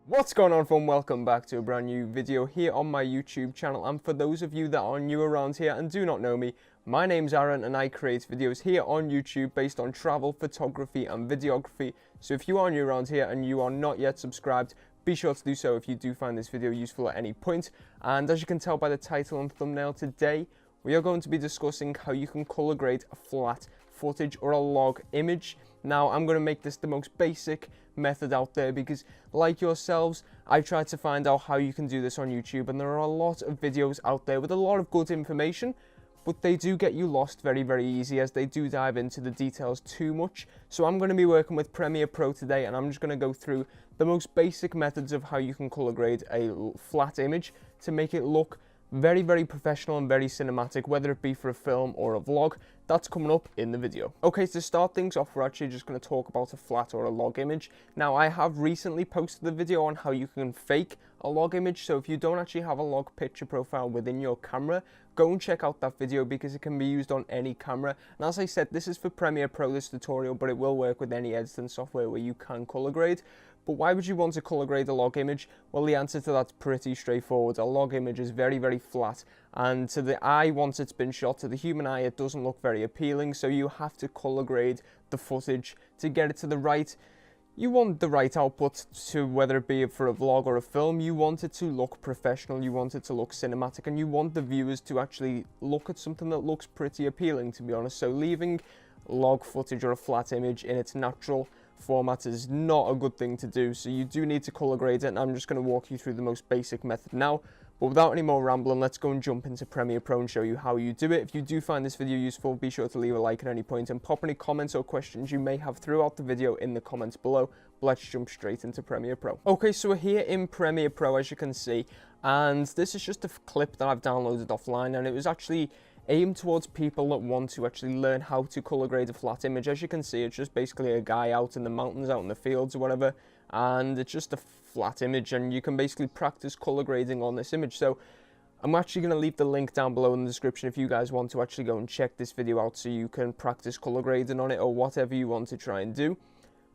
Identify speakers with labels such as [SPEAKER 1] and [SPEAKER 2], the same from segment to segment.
[SPEAKER 1] What's going on, everyone? Welcome back to a brand new video here on my YouTube channel. And for those of you that are new around here and do not know me, my name's Aaron and I create videos here on YouTube based on travel, photography and videography. So if you are new around here and you are not yet subscribed, be sure to do so if you do find this video useful at any point. And as you can tell by the title and thumbnail, today we are going to be discussing how you can color grade a flat footage or a log image. Now, I'm going to make this the most basic method out there because, like yourselves, I tried to find out how you can do this on YouTube, and there are a lot of videos out there with a lot of good information, but they do get you lost very, very easy as they do dive into the details too much. So I'm going to be working with Premiere Pro today, and I'm just going to go through the most basic methods of how you can color grade a flat image to make it look very, very professional and very cinematic, whether it be for a film or a vlog. That's coming up in the video. Okay, to start things off, we're actually just going to talk about a flat or a log image. Now, I have recently posted a video on how you can fake a log image, so if you don't actually have a log picture profile within your camera, go and check out that video because it can be used on any camera. And as I said, this is for Premiere Pro, this tutorial, but it will work with any editing software where you can color grade. But why would you want to color grade a log image? Well, the answer to that's pretty straightforward. A log image is very, very flat, and to the eye, once it's been shot, to the human eye, it doesn't look very appealing, so you have to color grade the footage to get it to the right. You want the right output to, whether it be for a vlog or a film, you want it to look professional, you want it to look cinematic, and you want the viewers to actually look at something that looks pretty appealing, to be honest. So leaving log footage or a flat image in its natural format is not a good thing to do, so you do need to color grade it, and I'm just going to walk you through the most basic method now. But without any more rambling, let's go and jump into Premiere Pro and show you how you do it. If you do find this video useful, be sure to leave a like at any point and pop any comments or questions you may have throughout the video in the comments below. But let's jump straight into Premiere Pro. Okay, so we're here in Premiere Pro, as you can see, and this is just a clip that I've downloaded offline, and it was actually aimed towards people that want to actually learn how to color grade a flat image. As you can see, it's just basically a guy out in the mountains, out in the fields or whatever, and it's just a flat image, and you can basically practice color grading on this image. So I'm actually going to leave the link down below in the description if you guys want to actually go and check this video out so you can practice color grading on it or whatever you want to try and do.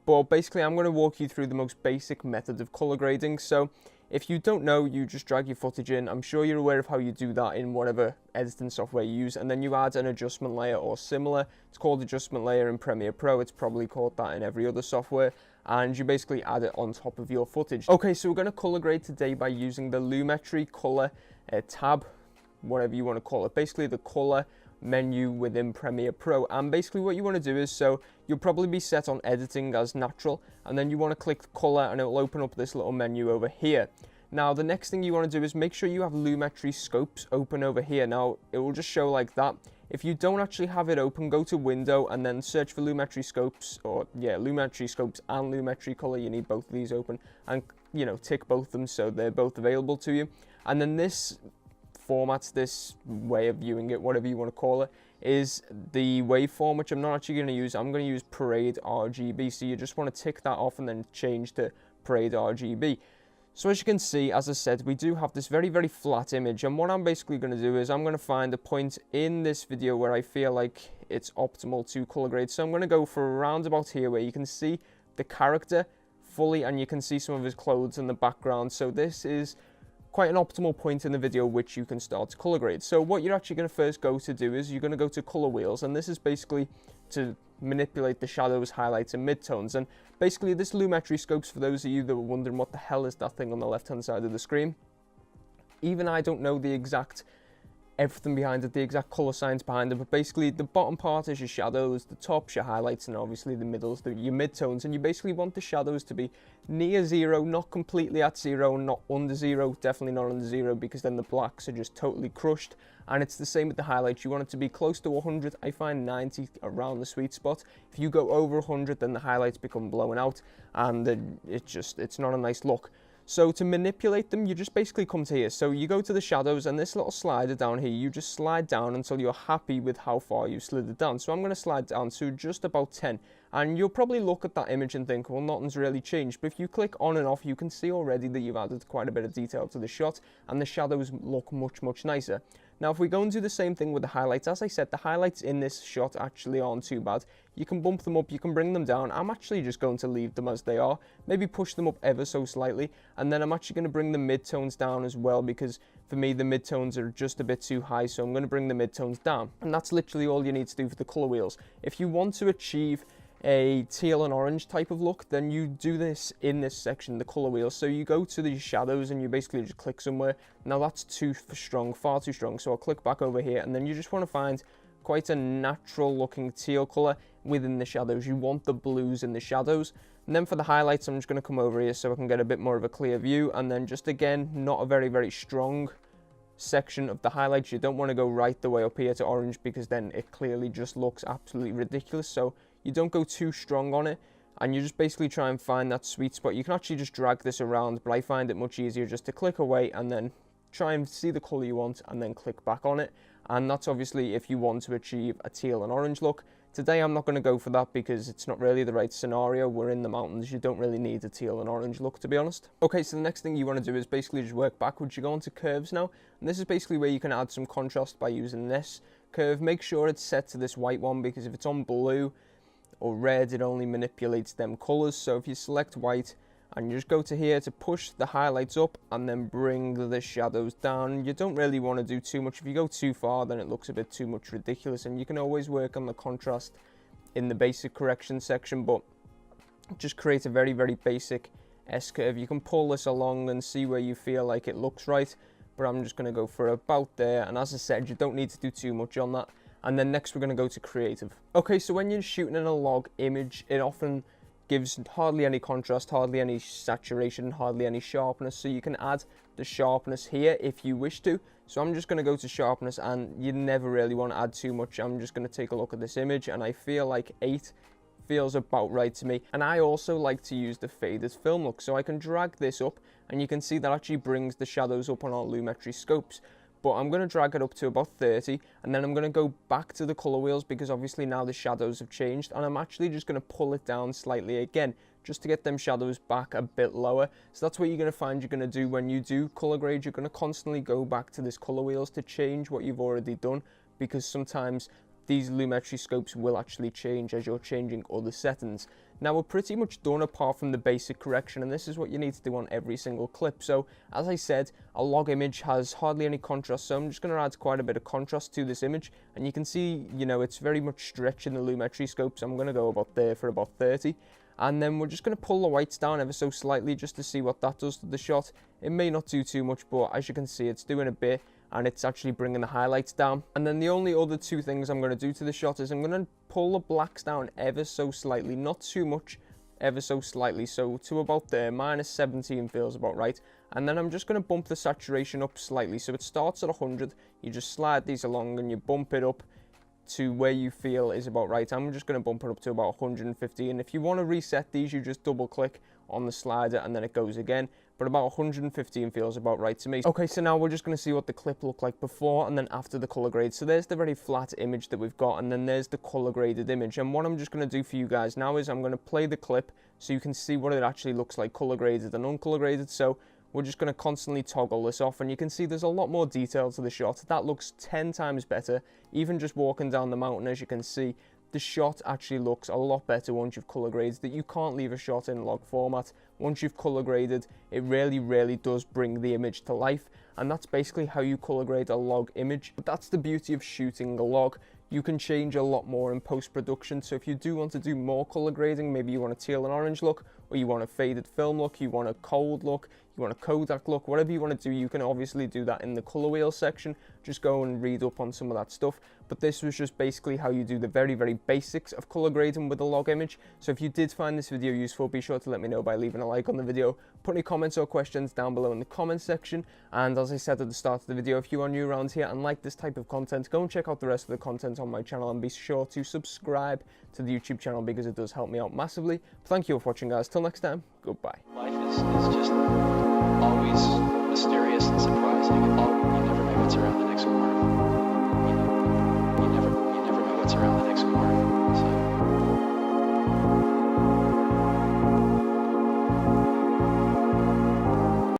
[SPEAKER 1] But basically, I'm going to walk you through the most basic method of color grading. So if you don't know, you just drag your footage in. I'm sure you're aware of how you do that in whatever editing software you use, and then you add an adjustment layer or similar. It's called adjustment layer in Premiere Pro. It's probably called that in every other software, and you basically add it on top of your footage. Okay, so we're going to color grade today by using the lumetri color tab, whatever you want to call it. Basically, the color menu within Premiere Pro, and basically what you want to do is, so you'll probably be set on editing as natural, and then you want to click color and it will open up this little menu over here. Now the next thing you want to do is make sure you have lumetri scopes open over here. Now it will just show like that. If you don't actually have it open, go to window and then search for lumetri scopes, or lumetri scopes and lumetri color. You need both of these open, and tick both of them so they're both available to you. And then this formats, this way of viewing it, whatever you want to call it, is the waveform, which I'm not actually going to use. I'm going to use Parade RGB, so you just want to tick that off and then change to Parade RGB. So as you can see, as I said, we do have this very, very flat image, and what I'm basically going to do is I'm going to find a point in this video where I feel like it's optimal to color grade. So I'm going to go for around about here where you can see the character fully and you can see some of his clothes in the background. So this is quite an optimal point in the video which you can start to color grade. So what you're actually going to first go to do is you're going to go to color wheels, and this is basically to manipulate the shadows, highlights and midtones. And basically this lumetri scopes, for those of you that were wondering what the hell is that thing on the left hand side of the screen, even I don't know the exact everything behind it, the exact color science behind it, but basically the bottom part is your shadows, the top's your highlights, and obviously the middle's your midtones. And you basically want the shadows to be near zero, not completely at zero, not under zero, definitely not under zero, because then the blacks are just totally crushed. And it's the same with the highlights. You want it to be close to 100. I find 90 around the sweet spot. If you go over 100, then the highlights become blowing out, and it's not a nice look. So to manipulate them, you just basically come to here. So you go to the shadows, and this little slider down here, you just slide down until you're happy with how far you've slid it down. So I'm going to slide down to just about 10. And you'll probably look at that image and think, well, nothing's really changed. But if you click on and off, you can see already that you've added quite a bit of detail to the shot, and the shadows look much, much nicer. Now if we go and do the same thing with the highlights, as I said, the highlights in this shot actually aren't too bad. You can bump them up, you can bring them down. I'm actually just going to leave them as they are, maybe push them up ever so slightly, and then I'm actually going to bring the midtones down as well, because for me the midtones are just a bit too high, so I'm going to bring the midtones down. And that's literally all you need to do for the color wheels. If you want to achieve a teal and orange type of look, then you do this in this section, the color wheels. So you go to the shadows and you basically just click somewhere. Now that's too strong, far too strong, so I'll click back over here, and then you just want to find quite a natural looking teal color within the shadows. You want the blues in the shadows. And then for the highlights, I'm just going to come over here so I can get a bit more of a clear view, and then just again, not a very strong section of the highlights. You don't want to go right the way up here to orange, because then it clearly just looks absolutely ridiculous. So you don't go too strong on it, and you just basically try and find that sweet spot. You can actually just drag this around, but I find it much easier just to click away and then try and see the color you want and then click back on it. And that's obviously if you want to achieve a teal and orange look. Today I'm not going to go for that because it's not really the right scenario. We're in the mountains, you don't really need a teal and orange look, to be honest. Okay, so the next thing you want to do is basically just work backwards. You go into curves now, and this is basically where you can add some contrast by using this curve. Make sure it's set to this white one, because if it's on blue or red, it only manipulates them colors. So if you select white and you just go to here to push the highlights up and then bring the shadows down, you don't really want to do too much. If you go too far, then it looks a bit too much ridiculous, and you can always work on the contrast in the basic correction section, but just create a very basic S-curve. You can pull this along and see where you feel like it looks right, but I'm just going to go for about there. And as I said, you don't need to do too much on that. And then next we're going to go to creative. Okay, so when you're shooting in a log image, it often gives hardly any contrast, hardly any saturation, hardly any sharpness. So you can add the sharpness here if you wish to. So I'm just going to go to sharpness, and you never really want to add too much. I'm just going to take a look at this image, and I feel like 8 feels about right to me. And I also like to use the faded film look, so I can drag this up, and you can see that actually brings the shadows up on our lumetri scopes. But I'm going to drag it up to about 30, and then I'm going to go back to the color wheels, because obviously now the shadows have changed, and I'm actually just going to pull it down slightly again, just to get them shadows back a bit lower. So that's what you're going to find you're going to do when you do color grade. You're going to constantly go back to this color wheels to change what you've already done, because sometimes these lumetri scopes will actually change as you're changing other settings. Now we're pretty much done apart from the basic correction, and this is what you need to do on every single clip. So as I said, a log image has hardly any contrast, so I'm just going to add quite a bit of contrast to this image, and you can see, you know, it's very much stretching the lumetri scope, so I'm going to go about there for about 30. And then we're just going to pull the whites down ever so slightly just to see what that does to the shot. It may not do too much, but as you can see, it's doing a bit, and it's actually bringing the highlights down. And then the only other two things I'm going to do to the shot is I'm going to pull the blacks down ever so slightly, not too much, ever so slightly, so to about there. -17 feels about right. And then I'm just going to bump the saturation up slightly, so it starts at 100, you just slide these along and you bump it up to where you feel is about right. I'm just going to bump it up to about 150, and if you want to reset these, you just double click on the slider and then it goes again, but about 115 feels about right to me. Okay, so now we're just going to see what the clip looked like before and then after the color grade. So there's the very flat image that we've got, and then there's the color graded image. And what I'm just going to do for you guys now is I'm going to play the clip so you can see what it actually looks like color graded and uncolor graded. So we're just going to constantly toggle this off, and you can see there's a lot more detail to the shot. That looks 10 times better. Even just walking down the mountain, as you can see, the shot actually looks a lot better once you've color graded it. You can't leave a shot in log format. Once you've color graded, it really does bring the image to life, and that's basically how you color grade a log image. But that's the beauty of shooting a log. You can change a lot more in post-production, so if you do want to do more color grading, maybe you want a teal and orange look, or you want a faded film look, you want a cold look, you want a Kodak look, whatever you want to do, you can obviously do that in the color wheel section. Just go and read up on some of that stuff. But this was just basically how you do the very basics of color grading with a log image. So if you did find this video useful, be sure to let me know by leaving a like on the video. Put any comments or questions down below in the comments section. And as I said at the start of the video, if you are new around here and like this type of content, go and check out the rest of the content on my channel, and be sure to subscribe to the YouTube channel because it does help me out massively. Thank you for watching, guys. Till next time, goodbye.
[SPEAKER 2] Life is just always mysterious and surprising. You never know what's around the next corner. You know,